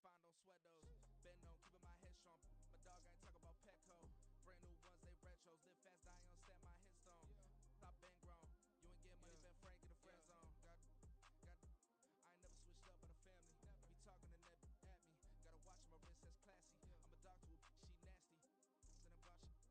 fine, don't sweat those. Been on keeping my head strong. My dog ain't talk about Petco. Brand new ones, they retros. Live fast, die on set, my headstone. Stop been grown. You ain't get money, been frank in the friend zone. I ain't never switched up on the family. Be talking to net at me. Gotta watch my wrist, that's classy. I'm a dog to a she nasty. And about she me.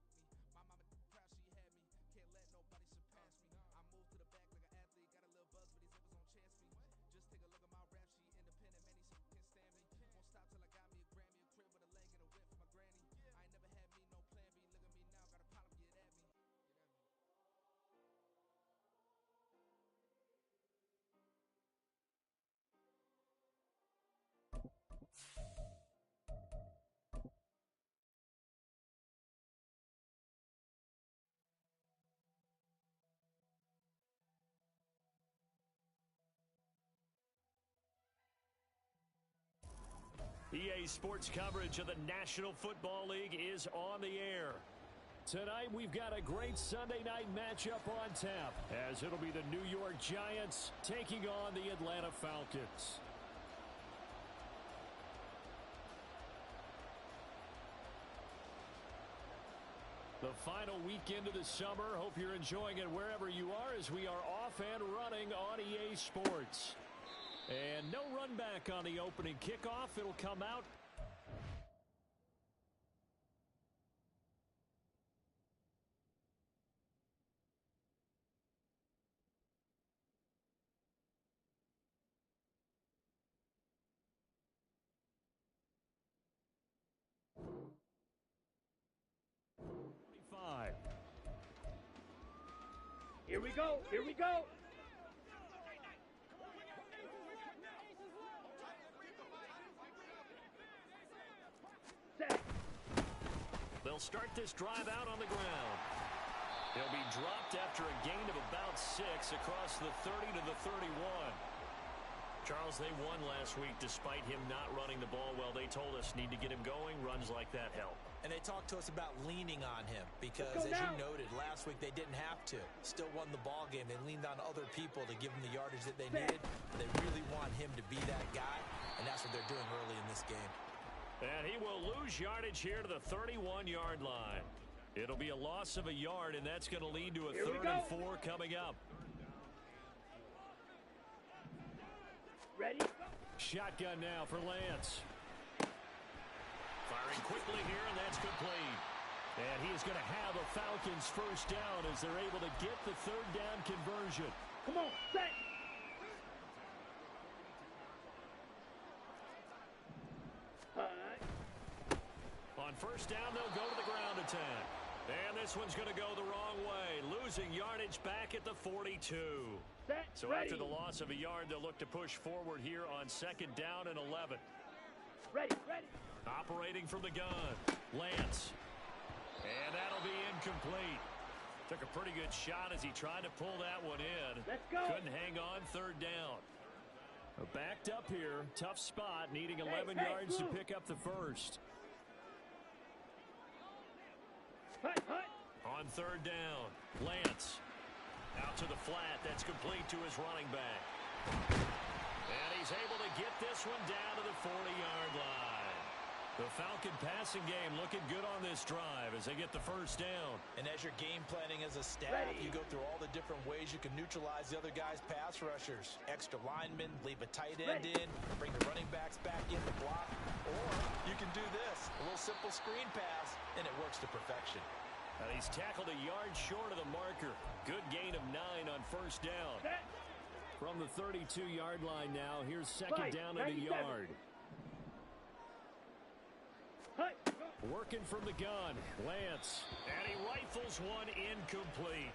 My mama proud she had me. Can't let nobody surpass me. I moved to the back like an athlete. Got a little buzz, but these zippers don't chance me. Just take a look at my rap sheet. Independent, man, these can't stand me. Won't stop till I got me a Grammy, a crib with a leg and a whip for my granny. I ain't never had me no plan B. Look at me now, got a problem, get at me. EA Sports coverage of the National Football League is on the air. Tonight, we've got a great Sunday night matchup on tap, as it'll be the New York Giants taking on the Atlanta Falcons. The final weekend of the summer. Hope you're enjoying it wherever you are, as we are off and running on EA Sports. And no run back on the opening kickoff. It'll come out. Here we go. Here we go. They'll start this drive out on the ground. They'll be dropped after a gain of about 6 across the 30 to the 31. Charles, they won last week despite him not running the ball well. They told us need to get him going. Runs like that help. And they talked to us about leaning on him because, as you noted, last week they didn't have to. Still won the ball game. They leaned on other people to give them the yardage that they needed. They really want him to be that guy, and that's what they're doing early in this game. And he will lose yardage here to the 31-yard line. It'll be a loss of a yard, and that's going to lead to a 3rd and 4 coming up. Ready? Shotgun now for Lance. Firing quickly here, and that's complete. And he is going to have a Falcons first down as they're able to get the 3rd down conversion. Come on, set. On first down, they'll go to the ground attack. And this one's going to go the wrong way, losing yardage back at the 42. So after the loss of a yard, they'll look to push forward here on 2nd down and 11. Ready. Operating from the gun, Lance. And that'll be incomplete. Took a pretty good shot as he tried to pull that one in. Let's go. Couldn't hang on 3rd down. Backed up here, tough spot, needing 11 yards to pick up the first. On 3rd down, Lance. Out to the flat. That's complete to his running back. And he's able to get this one down to the 40-yard line. The Falcon passing game looking good on this drive as they get the first down. And as you're game planning as a staff, you go through all the different ways you can neutralize the other guy's pass rushers. Extra linemen, leave a tight end in, bring the running backs back in to block. Or you can do this, a little simple screen pass, and it works to perfection. And he's tackled a yard short of the marker. Good gain of 9 on first down. From the 32-yard line now, here's 2nd down and a yard. Working from the gun, Lance. And he rifles one incomplete.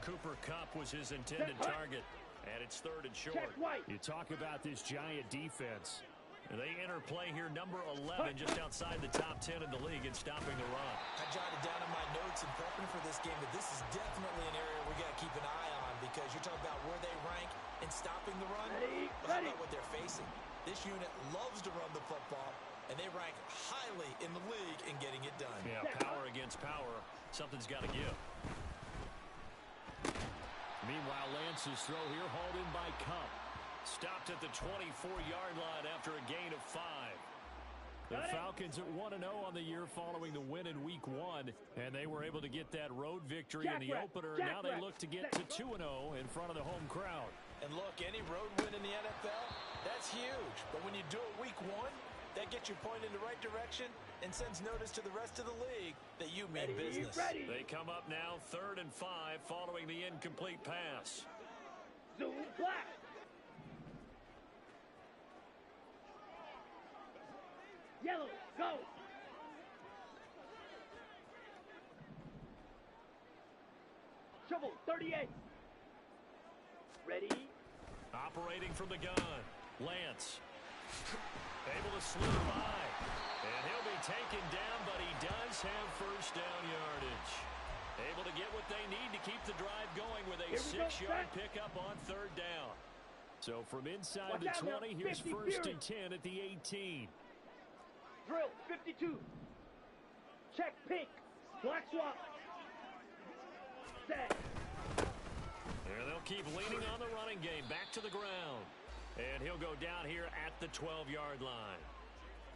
Cooper Kupp was his intended target. And it's 3rd and short. You talk about this Giant defense. They enter play here, number 11, just outside the top 10 in the league in stopping the run. I jotted down in my notes in prepping for this game that this is definitely an area we got to keep an eye on because you're talking about where they rank in stopping the run. How about what they're facing? This unit loves to run the football, and they rank highly in the league in getting it done. Yeah, power against power. Something's got to give. Meanwhile, Lance's throw here hauled in by Kupp. Stopped at the 24-yard line after a gain of 5. The Falcons at 1-0 on the year following the win in Week 1, and they were able to get that road victory in the opener, and now they look to get to 2-0 in front of the home crowd. And look, any road win in the NFL, that's huge. But when you do it Week 1, that gets you pointed in the right direction and sends notice to the rest of the league that you mean business. They come up now 3rd and 5 following the incomplete pass. Zoom black. Yellow, go. Shovel, 38. Ready. Operating from the gun, Lance. Able to slip by. And he'll be taken down, but he does have first down yardage. Able to get what they need to keep the drive going with a 6-yard pickup on 3rd down. So from inside the 20, here's 1st and 10 at the 18. Drill, 52. Check pink. Black swap. Set. And they'll keep leaning on the running game. Back to the ground. And he'll go down here at the 12-yard line.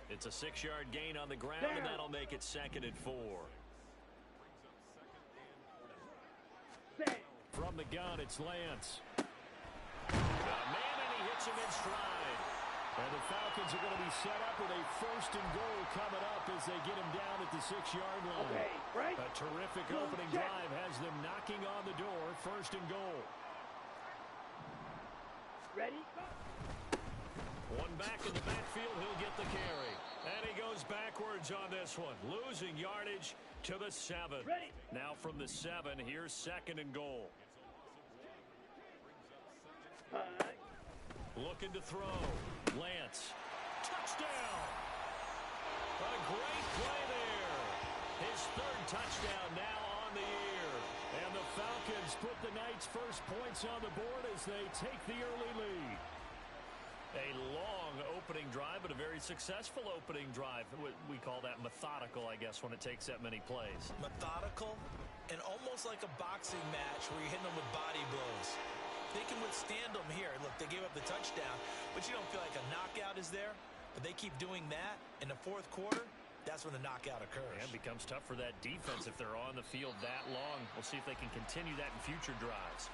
It's a 6-yard gain on the ground, and that'll make it 2nd and 4. Set. From the gun, it's Lance. Man, and he hits him in stride. And the Falcons are going to be set up with a 1st and goal coming up as they get him down at the 6-yard line. Okay, right. A terrific opening drive has them knocking on the door. 1st and goal. Ready? One back in the backfield, he'll get the carry. And he goes backwards on this one, losing yardage to the 7. Ready. Now from the 7, here's 2nd and goal. Looking to throw. Lance. Touchdown! A great play there. His 3rd touchdown now on the year. And the Falcons put the Knights' first points on the board as they take the early lead. A long opening drive, but a very successful opening drive. We call that methodical, I guess, when it takes that many plays. Methodical and almost like a boxing match where you're hitting them with body blows. They can withstand them here. Look, they gave up the touchdown, but you don't feel like a knockout is there. But they keep doing that in the 4th quarter. That's when the knockout occurs. And it becomes tough for that defense if they're on the field that long. We'll see if they can continue that in future drives.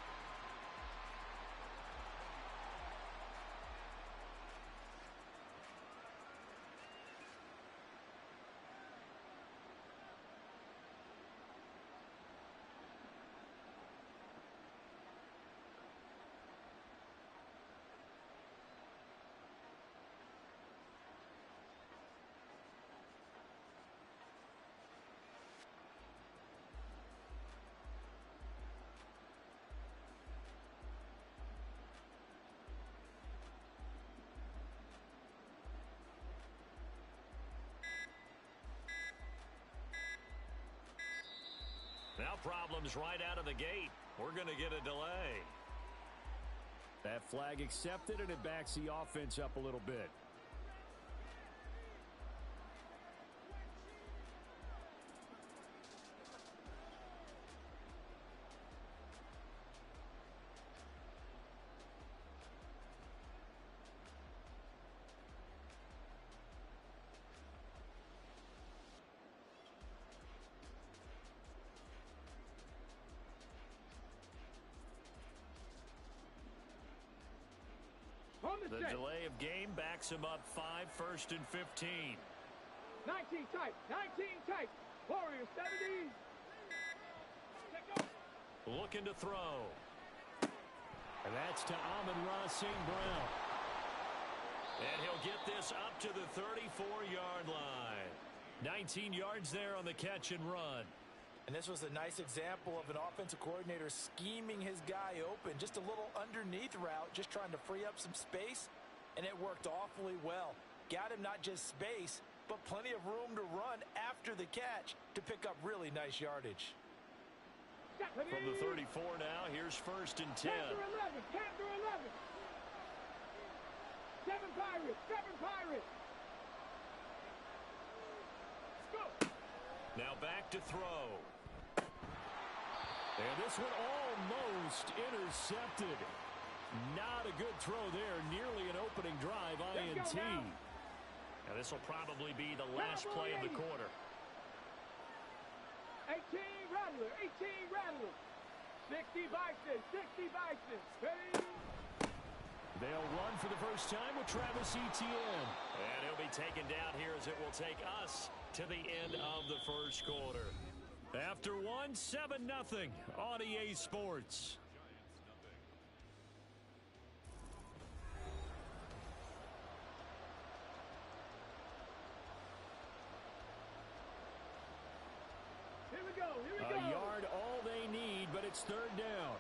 Now problems right out of the gate. We're going to get a delay. That flag accepted, and it backs the offense up a little bit. The delay of game backs him up 5, 1st and 15. 19 tight. 19 tight. Warriors 70. Looking to throw. And that's to Amon-Ra St. Brown. And he'll get this up to the 34-yard line. 19 yards there on the catch and run. And this was a nice example of an offensive coordinator scheming his guy open. Just a little underneath route, just trying to free up some space, and it worked awfully well. Got him not just space, but plenty of room to run after the catch to pick up really nice yardage. From the 34 now, here's 1st and 10. 10 through 11, 10 through 11. 7 Pirates, 7 Pirates. Go. Now back to throw. And this one almost intercepted. Not a good throw there. Nearly an opening drive INT. And this will probably be the last play of the quarter. 18 Rattler, 18 Rattler. 60 Bison, 60 Bison. Ready? They'll run for the first time with Travis Etienne. And he'll be taken down here as it will take us to the end of the first quarter. After 7-0 on EA Sports. Here we go, here we go. A yard all they need, but it's third down.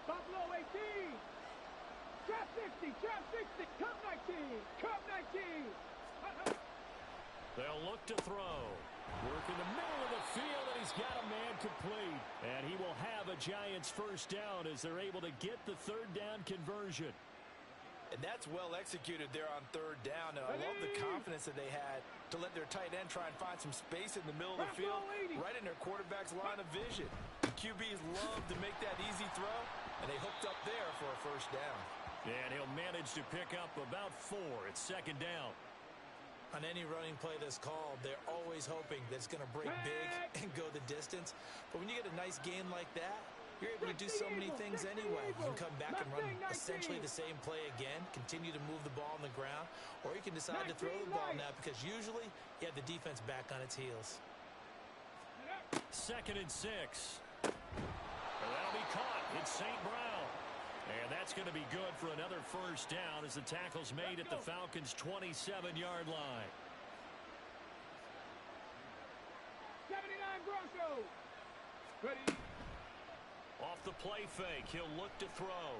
Buffalo 18. Trap 60, trap 60. Cup 19, cup 19. They'll look to throw. Work in the middle of the field, and he's got a man complete. And he will have a Giants first down as they're able to get the third down conversion. And that's well executed there on third down. And I love the confidence that they had to let their tight end try and find some space in the middle of the field, right in their quarterback's line of vision. The QBs love to make that easy throw, and they hooked up there for a first down. And he'll manage to pick up about 4 at second down. On any running play that's called, they're always hoping that it's going to break big and go the distance. But when you get a nice game like that, you're able to do so many things anyway. You can come back and run essentially the same play again, continue to move the ball on the ground, or you can decide to throw the ball now because usually you have the defense back on its heels. 2nd and 6. That'll be caught. It's St. Brown. And that's going to be good for another first down as the tackle's made at the Falcons' 27-yard line. 79 Broncos. Ready? Off the play fake, he'll look to throw.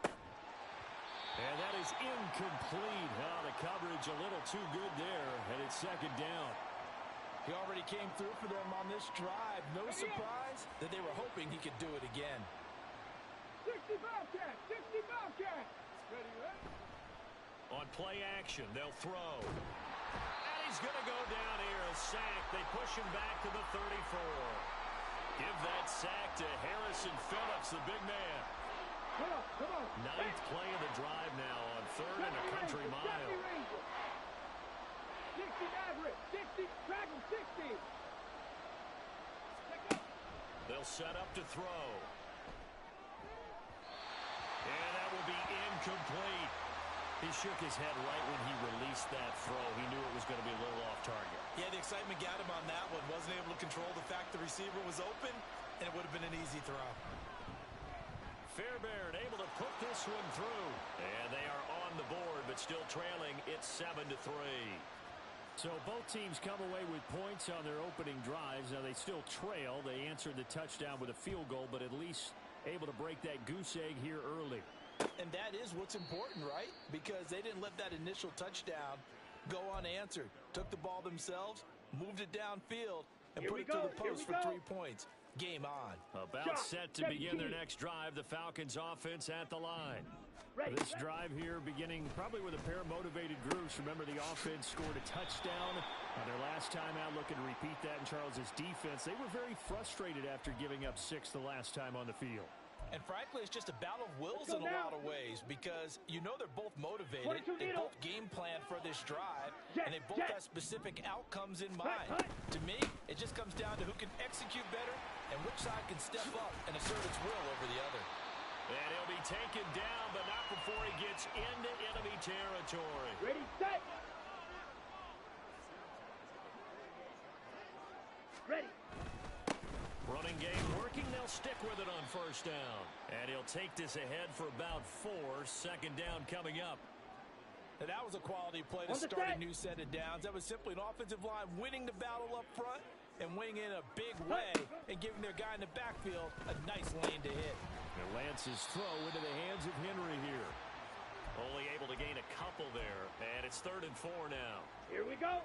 And that is incomplete. Oh, the coverage a little too good there, and it's second down. He already came through for them on this drive. No surprise that they were hoping he could do it again. 60 Bobcat, 60 Bobcat. Ready, ready? On play action, they'll throw. And he's going to go down here, a sack. They push him back to the 34. Give that sack to Harrison Phillips, the big man. Come on, come on. 9th play of the drive now on 3rd and a country mile. 60 Maverick, 60, track him, 60. They'll set up to throw. And that will be incomplete. He shook his head right when he released that throw. He knew it was going to be a little off target. Yeah, the excitement got him on that one. Wasn't able to control the fact the receiver was open, and it would have been an easy throw. Fairbairn able to put this one through. And they are on the board, but still trailing. It's 7-3. So both teams come away with points on their opening drives. Now they still trail. They answered the touchdown with a field goal, but at least able to break that goose egg here early. And that is what's important, right? Because they didn't let that initial touchdown go unanswered. Took the ball themselves, moved it downfield, and put it to the post for 3 points. Game on. About set to begin their next drive. The Falcons offense at the line. This drive here beginning probably with a pair of motivated groups. Remember, the offense scored a touchdown on their last time out. Looking to repeat that in Charles's defense. They were very frustrated after giving up 6 the last time on the field. And frankly, it's just a battle of wills in a lot of ways because you know they're both motivated. They both game plan for this drive, and they both have specific outcomes in mind. To me, it just comes down to who can execute better and which side can step up and assert its will over the other. And he'll be taken down, but not before he gets into enemy territory. Ready, set. Ready. Running game working. They'll stick with it on first down. And he'll take this ahead for about 4. Second down coming up. Now that was a quality play to start a new set of downs. That was simply an offensive line winning the battle up front and winning in a big way and giving their guy in the backfield a nice lane to hit. And Lance's throw into the hands of Henry here. Only able to gain a couple there. And it's 3rd and 4 now. Here we go.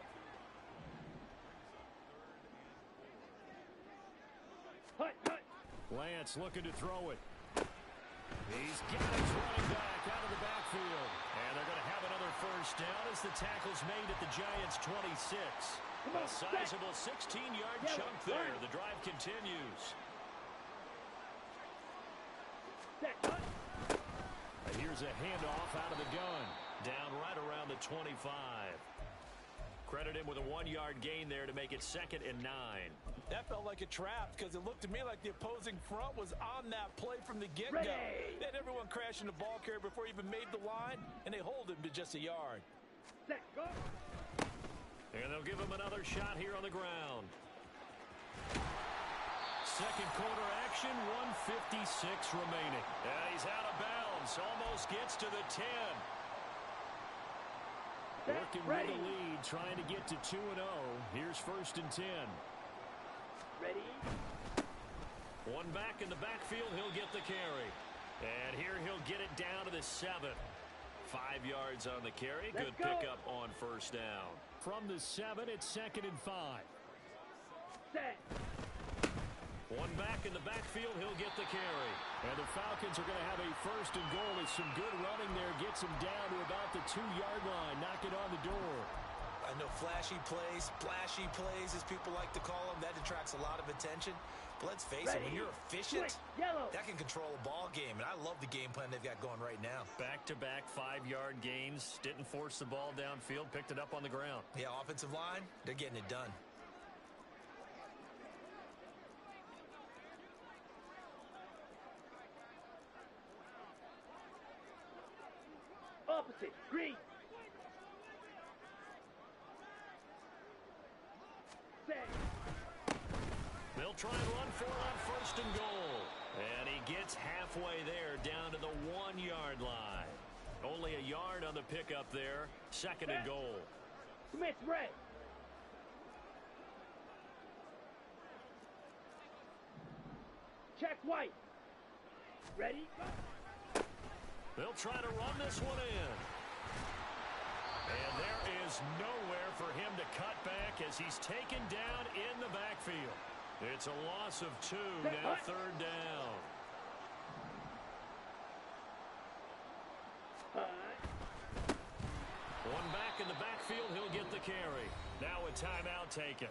Lance looking to throw it. He's got his running back out of the backfield. And they're going to have another first down as the tackle's made at the Giants' 26. A sizable 16-yard chunk there. The drive continues. And here's a handoff out of the gun. Down right around the 25. Credit him with a 1-yard gain there to make it 2nd and 9. That felt like a trap because it looked to me like the opposing front was on that play from the get-go. They had everyone crashing the ball carrier before he even made the line, and they hold him to just a yard. Set, go. And they'll give him another shot here on the ground. Second quarter action, 1:56 remaining. And he's out of bounds, almost gets to the 10. Working with the lead, trying to get to 2-0. Here's 1st and 10. Ready. One back in the backfield, he'll get the carry. And here he'll get it down to the 7. 5 yards on the carry. Good pickup on 1st down. From the 7, it's 2nd and 5. Set. One back in the backfield, he'll get the carry. And the Falcons are going to have a 1st and goal as some good running there gets him down to about the 2-yard line. Knock it on the door. I know flashy plays, splashy plays, as people like to call them, that attracts a lot of attention. But let's face it, when you're efficient, that can control a ball game. And I love the game plan they've got going right now. Back-to-back 5-yard gains. Didn't force the ball downfield. Picked it up on the ground. Yeah, offensive line, they're getting it done. Opposite. Green. Set. They'll try and run for it on 1st and goal. And he gets halfway there down to the 1-yard line. Only a yard on the pickup there. 2nd and goal. Smith red. Check white. Ready? They'll try to run this one in. And there is nowhere for him to cut back as he's taken down in the backfield. It's a loss of 2, now 3rd down. One back in the backfield, he'll get the carry. Now a timeout taken.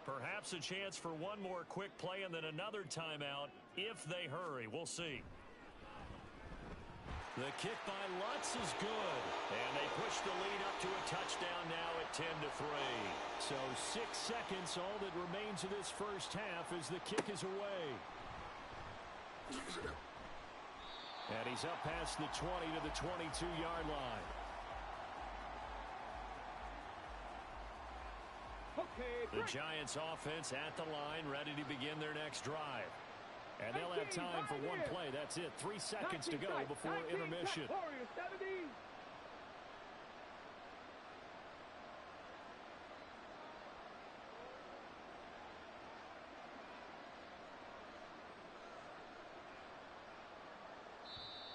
Perhaps a chance for one more quick play and then another timeout if they hurry. We'll see. The kick by Lutz is good. And they push the lead up to a touchdown now at 10-3. So 6 seconds, all that remains of this first half as the kick is away. And he's up past the 20 to the 22-yard line. The Giants offense at the line, ready to begin their next drive. And they'll have time for one play. That's it. 3 seconds to go before intermission.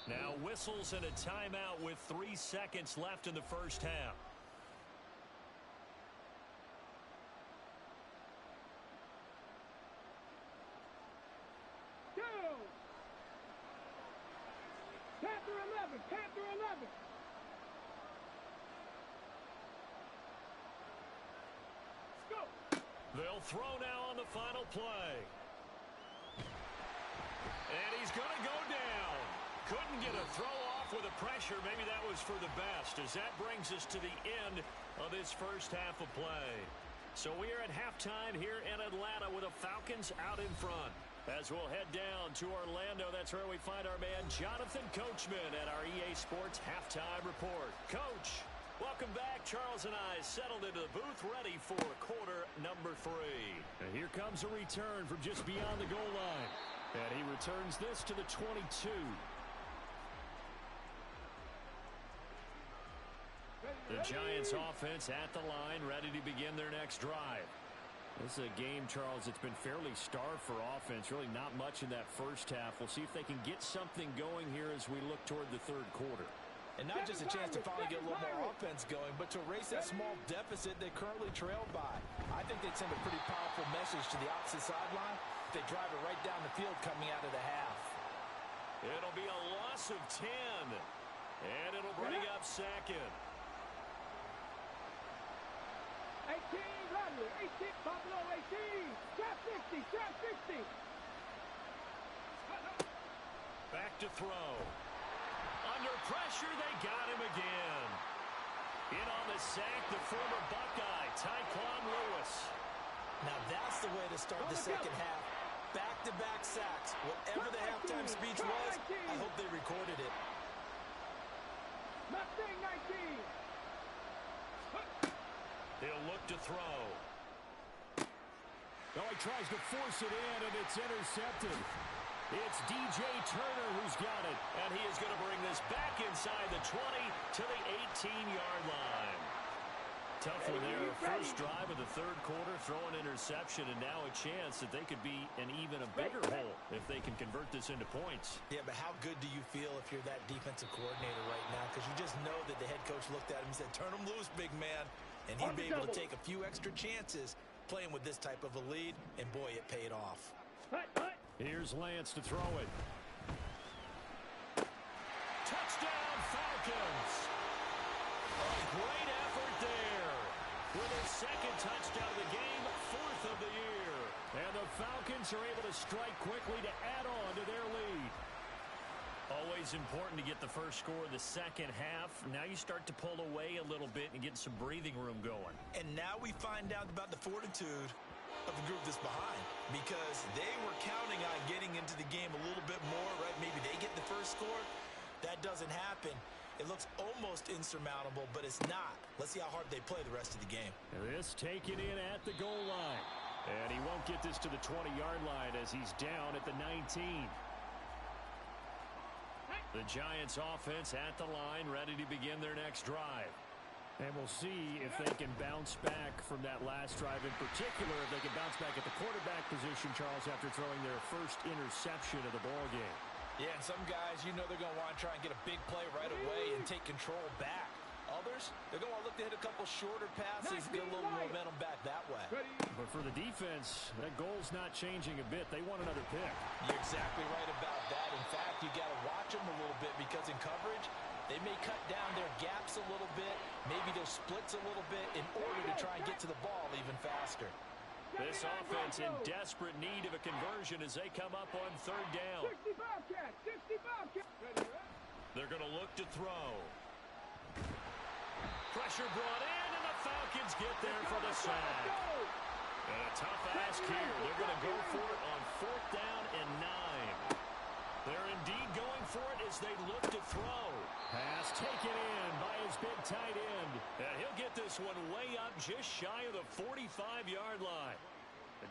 Now whistles and a timeout with 3 seconds left in the first half. Panther 11. Go. They'll throw now on the final play. And he's going to go down. Couldn't get a throw off with the pressure. Maybe that was for the best, as that brings us to the end of this first half of play. So we are at halftime here in Atlanta with the Falcons out in front. As we'll head down to Orlando, that's where we find our man Jonathan Coachman at our EA Sports Halftime Report. Coach, welcome back. Charles and I settled into the booth ready for quarter number 3. And here comes a return from just beyond the goal line. And he returns this to the 22. The Giants offense at the line, ready to begin their next drive. This is a game, Charles, it's been fairly starved for offense. Really not much in that first half. We'll see if they can get something going here as we look toward the third quarter. And not just a chance to finally get a little more offense going, but to erase that small deficit they currently trailed by. I think they'd send a pretty powerful message to the opposite sideline if they drive it right down the field coming out of the half. It'll be a loss of 10, and it'll bring up 2nd. 18, Rattler, 18, Pablo, 18, trap 60, trap 60. Back to throw. Under pressure, they got him again. In on the sack, the former Buckeye, Tyquan Lewis. Now that's the way to start the second half. Back-to-back sacks. Whatever the halftime speech was, I hope they recorded it. Mustang 19. He'll look to throw. Oh, he tries to force it in, and it's intercepted. It's DJ Turner who's got it. And he is going to bring this back inside the 20 to the 18-yard line. Tough one there. First drive of the third quarter, throw an interception, and now a chance that they could be an even a bigger hole if they can convert this into points. Yeah, but how good do you feel if you're that defensive coordinator right now? Because you just know that the head coach looked at him and said, turn him loose, big man. And he'd be able to take a few extra chances playing with this type of a lead, and boy, it paid off. Here's Lance to throw it. Touchdown, Falcons! A great effort there. With a second touchdown of the game, fourth of the year. And the Falcons are able to strike quickly to add on to their lead. Always important to get the first score of the second half. Now you start to pull away a little bit and get some breathing room going. And now we find out about the fortitude of the group that's behind, because they were counting on getting into the game a little bit more, right? Maybe they get the first score. That doesn't happen. It looks almost insurmountable, but it's not. Let's see how hard they play the rest of the game. This taken in at the goal line. And he won't get this to the 20-yard line as he's down at the 19. The Giants offense at the line, ready to begin their next drive. And we'll see if they can bounce back from that last drive. In particular, if they can bounce back at the quarterback position, Charles, after throwing their first interception of the ballgame. Yeah, and some guys, you know they're going to want to try and get a big play right away and take control back. Others, they're going to look to hit a couple shorter passes, get a little momentum back that way. But for the defense, that goal's not changing a bit. They want another pick. You're exactly right about that. In fact, you got to watch them a little bit, because in coverage, they may cut down their gaps a little bit, maybe their splits a little bit, in order to try and get to the ball even faster. This offense in desperate need of a conversion as they come up on third down. 60 Bobcats, 60 Bobcats. They're going to look to throw. Pressure brought in, and the Falcons get there for the sack. And a tough ask here. They're going to go for it on fourth down and 9. They're indeed going for it as they look to throw. Pass taken in by his big tight end. And he'll get this one way up just shy of the 45-yard line.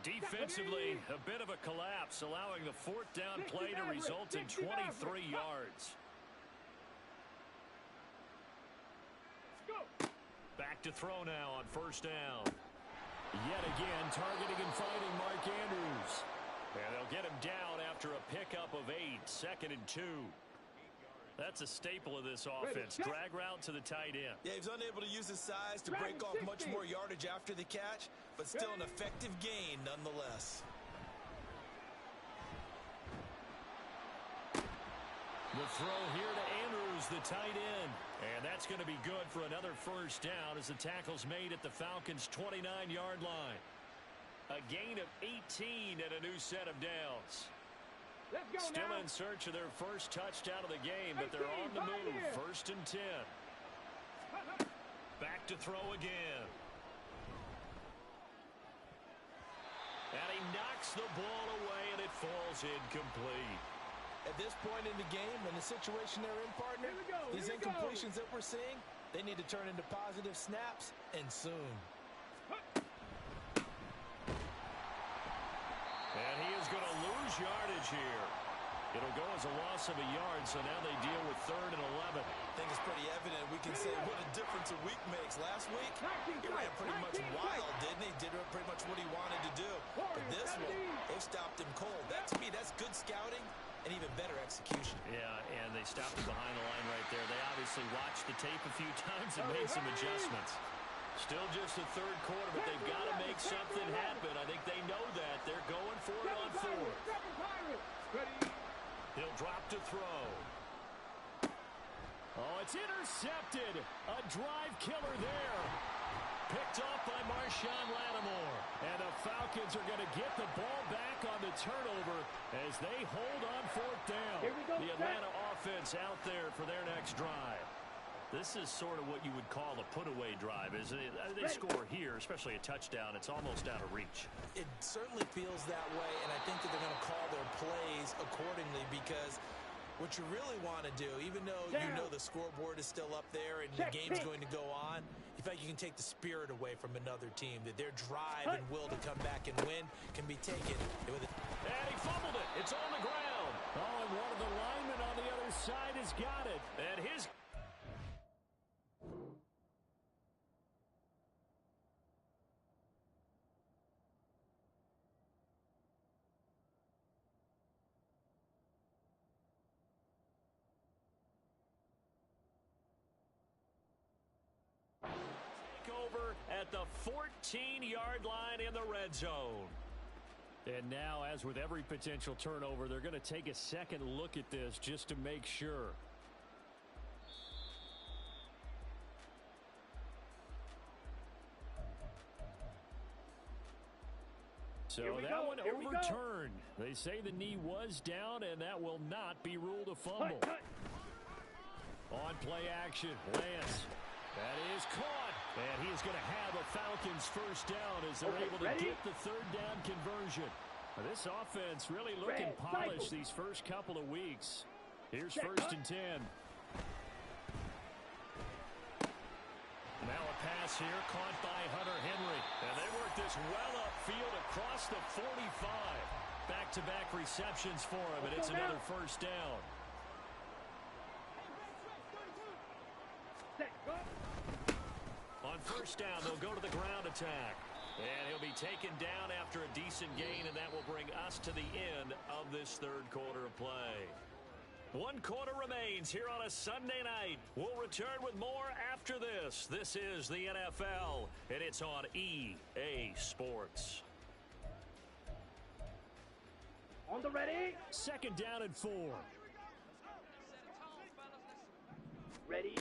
Defensively, a bit of a collapse, allowing the fourth down play to result in 23 yards. Back to throw now on first down. Yet again, targeting and finding Mark Andrews. And they'll get him down after a pickup of 8, 2nd and 2. That's a staple of this offense. Drag route to the tight end. Yeah, he's unable to use his size to break off much more yardage after the catch, but still an effective gain nonetheless. The throw here to Andrews, the tight end. And that's going to be good for another first down as the tackle's made at the Falcons' 29-yard line. A gain of 18 and a new set of downs. Still in search of their first touchdown of the game, but they're on the move. First and 10. Back to throw again. And he knocks the ball away, and it falls incomplete. At this point in the game, in the situation they're in, partner, these incompletions that we're seeing, they need to turn into positive snaps, and soon. And he is going to lose yardage here. It'll go as a loss of a yard, so now they deal with 3rd and 11. I think it's pretty evident. We can say what a difference a week makes. Last week, he ran pretty much wild, didn't he? Did pretty much what he wanted to do. But this one, they stopped him cold. That, to me, that's good scouting and even better execution. Yeah, and they stopped him behind the line right there. They obviously watched the tape a few times and made some adjustments. Still just the third quarter, but they've got to make something happen. I think they know that. They're going for it on 4th. He'll drop to throw. Oh, it's intercepted. A drive killer there. Picked off by Marshawn Lattimore. And the Falcons are going to get the ball back on the turnover as they hold on 4th down. The Atlanta offense out there for their next drive. This is sort of what you would call a put-away drive, isn't it? They score here, especially a touchdown. It's almost out of reach. It certainly feels that way, and I think that they're going to call their plays accordingly because what you really want to do, even though you know the scoreboard is still up there and the game's going to go on, in fact, you can take the spirit away from another team, that their drive and will to come back and win can be taken with it. And he fumbled it. It's on the ground. Oh, and one of the linemen on the other side has got it. And his... over at the 14-yard line in the red zone. And now, as with every potential turnover, they're going to take a second look at this just to make sure. So that one overturned. They say the knee was down, and that will not be ruled a fumble. On play action, Lance. That is caught. And he is going to have a Falcons first down as they're able to get the third down conversion. This offense really looking polished these first couple of weeks. Here's first and 10. Now a pass here caught by Hunter Henry. And they work this well upfield across the 45. Back-to-back receptions for him, and it's another first down. On first down, they'll go to the ground attack. And he'll be taken down after a decent gain, and that will bring us to the end of this third quarter of play. 1 quarter remains here on a Sunday night. We'll return with more after this. This is the NFL, and it's on EA Sports. On the ready. Second down and 4. Ready.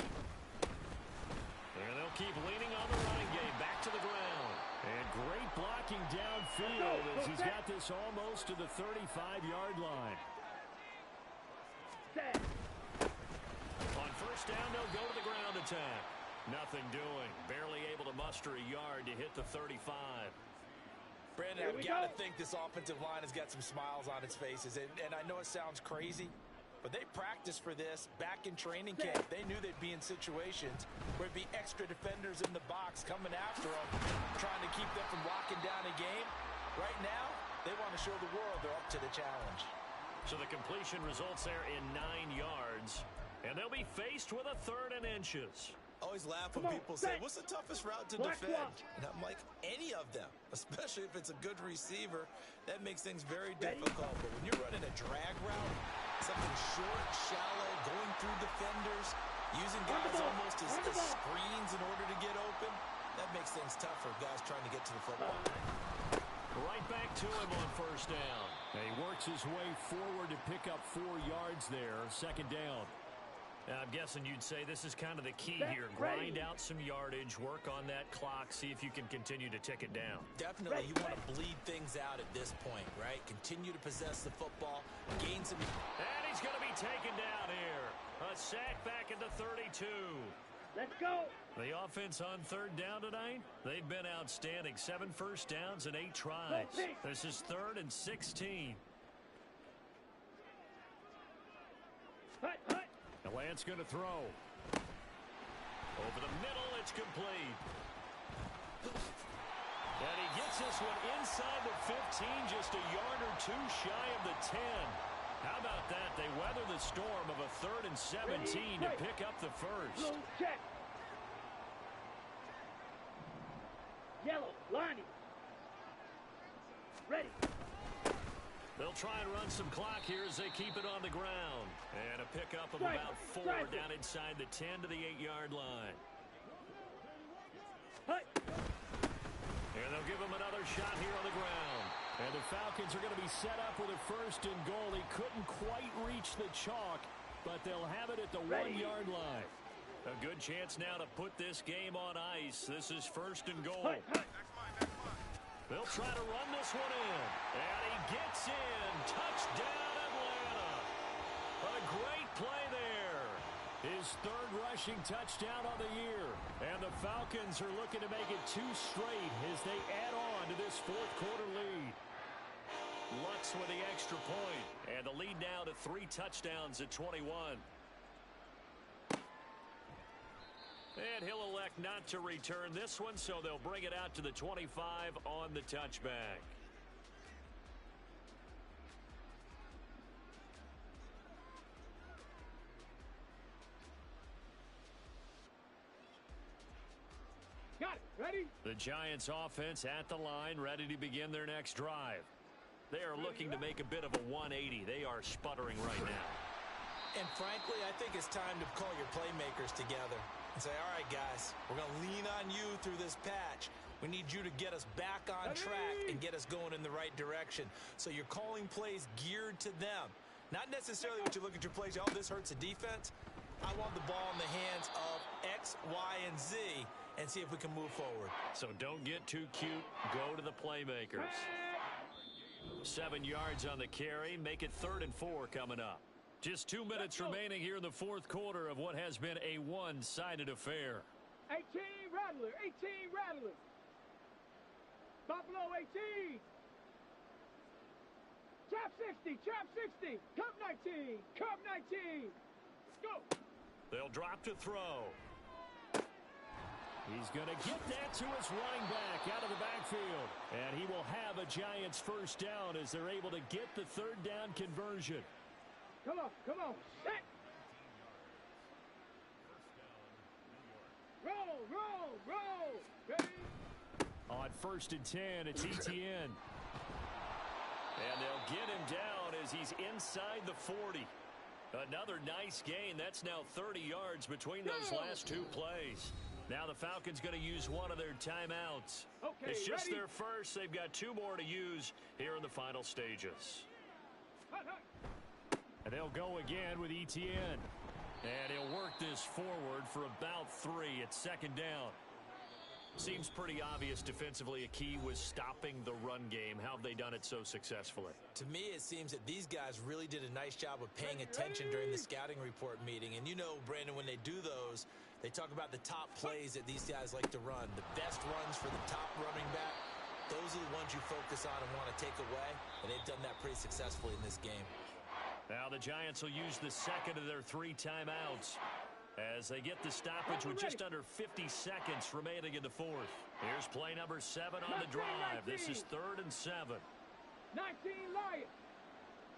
And they'll keep leaning on the running game. Back to the ground. And great blocking downfield as he's got this almost to the 35-yard line. On first down, they'll go to the ground attack. Nothing doing. Barely able to muster a yard to hit the 35. Brandon, I've got to think this offensive line has got some smiles on its faces. And I know it sounds crazy, but they practiced for this back in training camp. They knew they'd be in situations where it'd be extra defenders in the box coming after them, trying to keep them from locking down a game. Right now, they want to show the world they're up to the challenge. So the completion results there in 9 yards. And they'll be faced with a third and inches. I always laugh when people say, what's the toughest route to defend? And I'm like, any of them, especially if it's a good receiver. That makes things very difficult. But when you're running a drag route, something short, shallow, going through defenders, using guys almost as screens in order to get open, that makes things tough for guys trying to get to the football. Right back to him on first down. And he works his way forward to pick up 4 yards there. Second down. I'm guessing you'd say this is kind of the key here. Grind out some yardage, work on that clock, see if you can continue to tick it down. Definitely, you want to bleed things out at this point, right? Continue to possess the football, gain some... And he's going to be taken down here. A sack back at the 32. Let's go. The offense on third down tonight, they've been outstanding. 7 first downs and 8 tries. This is 3rd and 16. The Lance going to throw. Over the middle, it's complete. And he gets this one inside the 15, just a yard or 2 shy of the 10. How about that? They weather the storm of a 3rd and 17 to pick up the first. Blue check. Yellow, lining. Ready. They'll try and run some clock here as they keep it on the ground. And a pickup of about 4 down inside the 10 to the 8-yard line. And they'll give him another shot here on the ground. And the Falcons are going to be set up with a 1st and goal. He couldn't quite reach the chalk, but they'll have it at the 1-yard line. A good chance now to put this game on ice. This is 1st and goal. They'll try to run this one in. And he gets in. Touchdown, Atlanta. A great play there. His third rushing touchdown on the year. And the Falcons are looking to make it 2 straight as they add on to this fourth quarter lead. Lutz with the extra point. And the lead now to 3 touchdowns at 21. And he'll elect not to return this one, so they'll bring it out to the 25 on the touchback. Got it. Ready? The Giants offense at the line, ready to begin their next drive. They are looking to make a bit of a 180. They are sputtering right now. And frankly, I think it's time to call your playmakers together and say, all right, guys, we're going to lean on you through this patch. We need you to get us back on track and get us going in the right direction. So you're calling plays geared to them. Not necessarily what you look at your plays, oh, this hurts the defense. I want the ball in the hands of X, Y, and Z and see if we can move forward. So don't get too cute. Go to the playmakers. 7 yards on the carry. Make it 3rd and 4 coming up. Just 2 minutes remaining here in the fourth quarter of what has been a one-sided affair. 18 Rattler, 18 Rattler. Buffalo 18. Trap 60, trap 60. Cup 19, cup 19. Go. They'll drop to throw. He's going to get that to his running back out of the backfield. And he will have a Giants first down as they're able to get the 3rd down conversion. Come on, come on. Set. Roll, roll, roll. Ready? On 1st and 10, it's Etienne. And they'll get him down as he's inside the 40. Another nice gain. That's now 30 yards between those last 2 plays. Now the Falcons going to use one of their timeouts. Okay, it's just ready? their first. They've got 2 more to use here in the final stages. Hut, hut. And they'll go again with Etienne. And he'll work this forward for about 3 at 2nd down. Seems pretty obvious defensively a key was stopping the run game. How have they done it so successfully? To me, it seems that these guys really did a nice job of paying attention during the scouting report meeting. And you know, Brandon, when they do those, they talk about the top plays that these guys like to run. The best runs for the top running back, those are the ones you focus on and want to take away. And they've done that pretty successfully in this game. Now the Giants will use the second of their 3 timeouts as they get the stoppage with just under 50 seconds remaining in the 4th. Here's play number 7 on the drive. This is 3rd and 7. 19 Lions.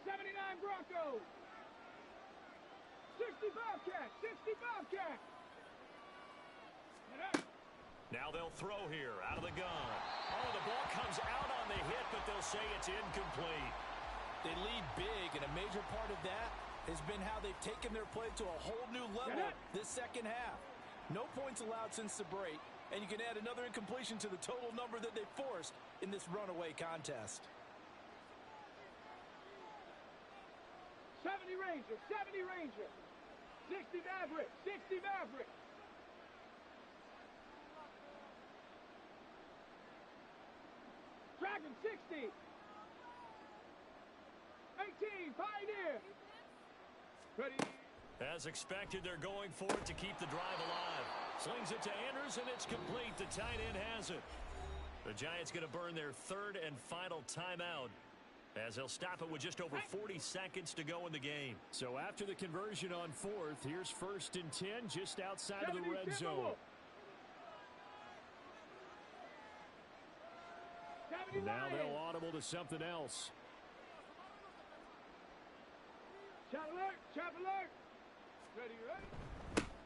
79 Broncos. 60 Bobcats. 60 Bobcats. Now they'll throw here out of the gun. Oh, the ball comes out on the hit, but they'll say it's incomplete. They lead big, and a major part of that has been how they've taken their play to a whole new level this second half. No points allowed since the break, and you can add another incompletion to the total number that they forced in this runaway contest. 70 Rangers, 70 Rangers. 60 Maverick, 60 Maverick. Dragon 60. 18 Pioneer. Ready? As expected, they're going for it to keep the drive alive. Slings it to Andrews, and it's complete. The tight end has it. The Giants going to burn their 3rd and final timeout as they'll stop it with just over 40 seconds to go in the game. So after the conversion on 4th, here's 1st and 10 just outside of the red zone. Now they'll audible to something else. Chop alert, chop alert. Ready, ready.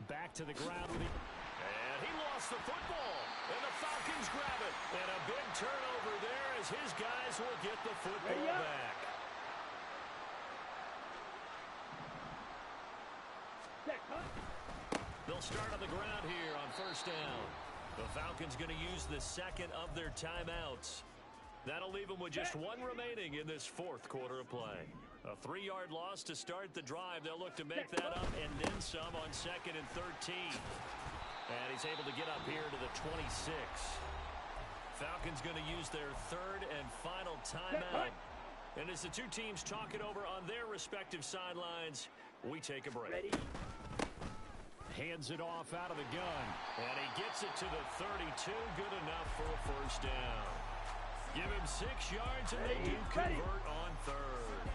Back to the ground with it. And he lost the football. And the Falcons grab it. And a big turnover there as his guys will get the football back. They'll start on the ground here on 1st down. The Falcons going to use the second of their timeouts. That'll leave them with just 1 remaining in this 4th quarter of play. A 3-yard loss to start the drive. They'll look to make that up and then some on 2nd and 13. And he's able to get up here to the 26. Falcons going to use their 3rd and final timeout. And as the 2 teams talk it over on their respective sidelines, we take a break. Ready. hands it off out of the gun. And he gets it to the 32. Good enough for a first down. Give him 6 yards, and they do convert on third.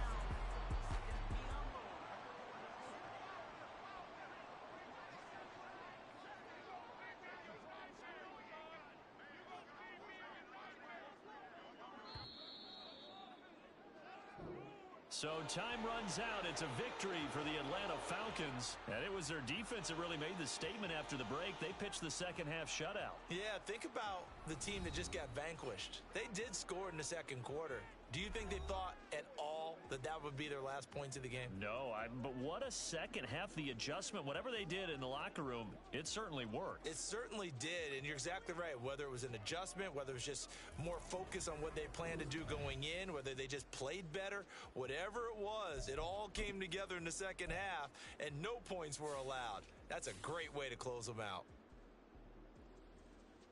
So time runs out. It's a victory for the Atlanta Falcons. And it was their defense that really made the statement after the break. They pitched the second half shutout. Yeah, think about the team that just got vanquished. They did score in the second quarter. Do you think they thought at all that that would be their last points of the game? No, but what a second half. The adjustment, whatever they did in the locker room, it certainly worked. It certainly did, and you're exactly right. Whether it was an adjustment, whether it was just more focus on what they planned to do going in, whether they just played better, whatever it was, it all came together in the second half, and no points were allowed. That's a great way to close them out.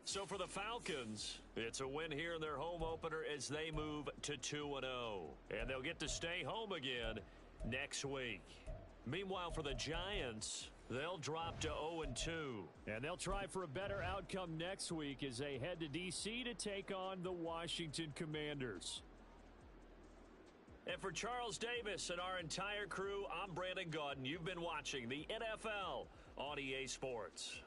So for the Falcons, it's a win here in their home opener as they move to 2-0. And they'll get to stay home again next week. Meanwhile, for the Giants, they'll drop to 0-2. And they'll try for a better outcome next week as they head to D.C. to take on the Washington Commanders. And for Charles Davis and our entire crew, I'm Brandon Gaudin. You've been watching the NFL on EA Sports.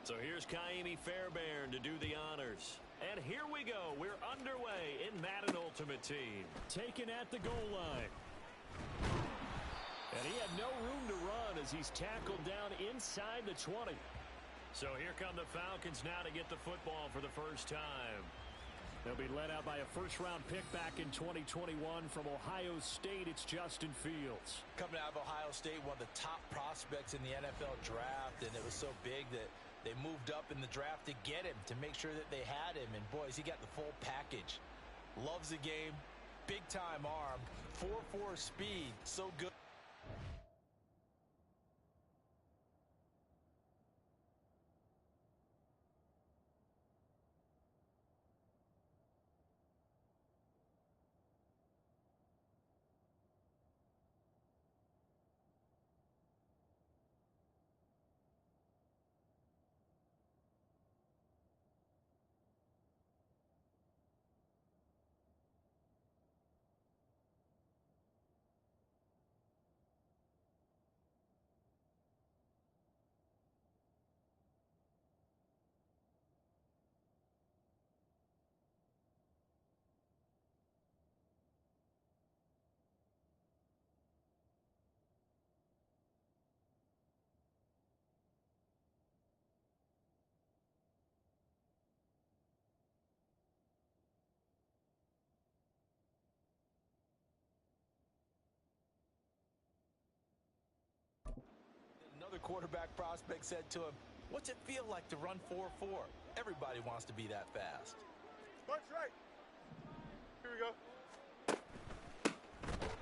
So here's Kaimi Fairbairn to do the honors. And here we go. We're underway in Madden Ultimate Team. Taken at the goal line. And he had no room to run as he's tackled down inside the 20. So here come the Falcons now to get the football for the first time. They'll be led out by a first-round pick back in 2021 from Ohio State. It's Justin Fields. Coming out of Ohio State, one of the top prospects in the NFL draft, and it was so big that they moved up in the draft to get him, to make sure that they had him. And, boys, he got the full package. Loves the game, big-time arm, 4.4 speed, so good. Another quarterback prospect said to him, "What's it feel like to run 4.4? Everybody wants to be that fast." March right. Here we go.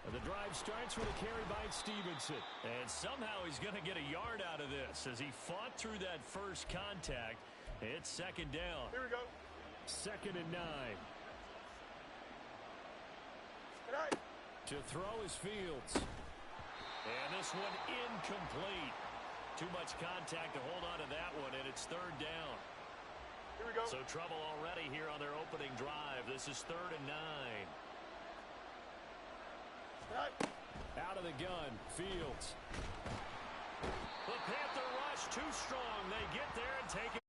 And the drive starts with a carry by Stevenson. And somehow he's going to get a yard out of this as he fought through that first contact. It's second down. Here we go. 2nd and 9. Good night. To throw is Fields. And this one incomplete. Too much contact to hold on to that one, and it's 3rd down. Here we go. So trouble already here on their opening drive. This is 3rd and 9. Right. Out of the gun, Fields. The Panther rush too strong. They get there and take it.